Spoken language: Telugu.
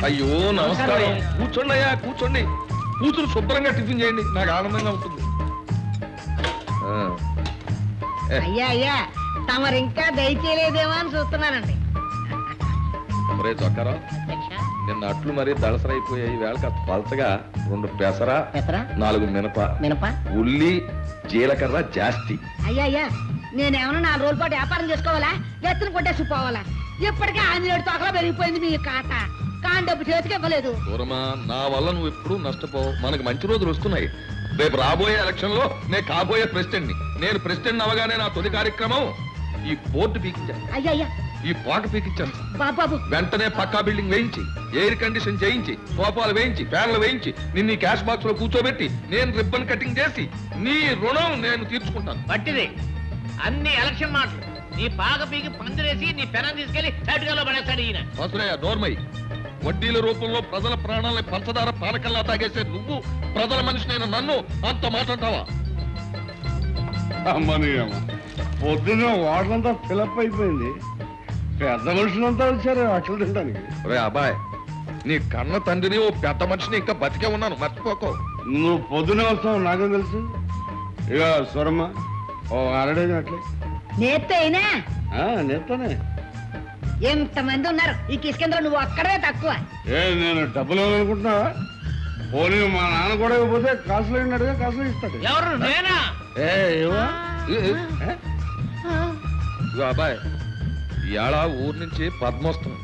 అయ్యో నమస్కారం. కూర్చోండి అయ్యా, కూర్చోండి. కూతురు శుభ్రంగా టిఫిన్ చేయండి, నాకు ఆనందంగా ఉంటుంది. అయ్యా అయ్యా తమరు ఇంకా దయచేయలేదేమో అని చూస్తున్నానండి. రే చొక్కారావు, నిన్న అట్లు మరీ దళసరైపోయాయి. వేళ కాస్త పలచగా 2 పెసర, 4 మినప, ఉల్లి, జీలకర్ర జాస్తి. అయ్యా అయ్యా నేనేమన్నా 4 రోజుల పాటు వ్యాపారం చేసుకోవాలా? ఎత్తున కొట్టేసి పోవాలా? ఇప్పటికే ఆంజనేయుడు తోకలో పెరిగిపోయింది మీ కాట. కాని డబ్బు చేతికి ఇవ్వలేదు. దూరమా, నా వల్ల నువ్వు ఎప్పుడు నష్టపోవు. మనకి మంచి రోజులు వస్తున్నాయి. రేపు రాబోయే ఎలక్షన్ లో నేను కాబోయే ప్రెసిడెంట్ ని. నేను ప్రెసిడెంట్ అవగానే నా తొలి కార్యక్రమం ఈ బోర్డు పీకించాను. అయ్యా అయ్యా ఈ పాట పీకించాను. బాబు వెంటనే పక్కా బిల్డింగ్ వేయించి, ఎయిర్ కండిషన్ చేయించి, సోఫాలు వేయించి, ఫ్యాన్లు వేయించి, నిన్ను క్యాష్ బాక్స్ లో కూర్చోబెట్టి నేను రిబ్బన్ కటింగ్ చేసి నీ రుణం నేను తీర్చుకుంటాను. పట్టిది అన్ని ఎలక్షన్ మాటలు. నీ పాక పీకి పందిరేసి నీ పెనం తీసుకెళ్లి తటుకలో పడేస్తాడు ఈయన. వసురయ్య నోర్మై, వడ్డీల రూపంలో ప్రజల ప్రాణాలని పంచదార పానకల్లా తాగేసే నువ్వు ప్రజల మనిషినైన నన్ను అంత మాట్లాడతావా? అమ్మని అమ్మ, పొద్దున్న వాటంతా ఫిలప్ అయిపోయింది. పెద్ద మనుషులంతా వచ్చారు అట్లు తినడానికి. రే అబ్బాయ్, నీ కన్న తండ్రిని ఓ పెద్ద మనిషిని ఇంకా బతికే ఉన్నాను, మర్చిపోకో. నువ్వు పొద్దునే వస్తావు నాకేం తెలుసు. ఇక స్వరమ్మ ఓ అరడేది అట్లే నేత్తైనా నేర్తానే. ఎంతమంది ఉన్నారు ఈ కిష్కేంద్రం, నువ్వు అక్కడే తక్కువ. నేను డబ్బులు ఇవ్వాలనుకుంటున్నావా? పోనీ మా నాన్న కూడా ఇవ్వకపోతే కాసులు అయినట్టుగా కాసులు ఇస్తాడు. ఎవరు నేనా? అబ్బాయ్, ఇవాళ ఊరు నుంచి పద్మ వస్తుంది.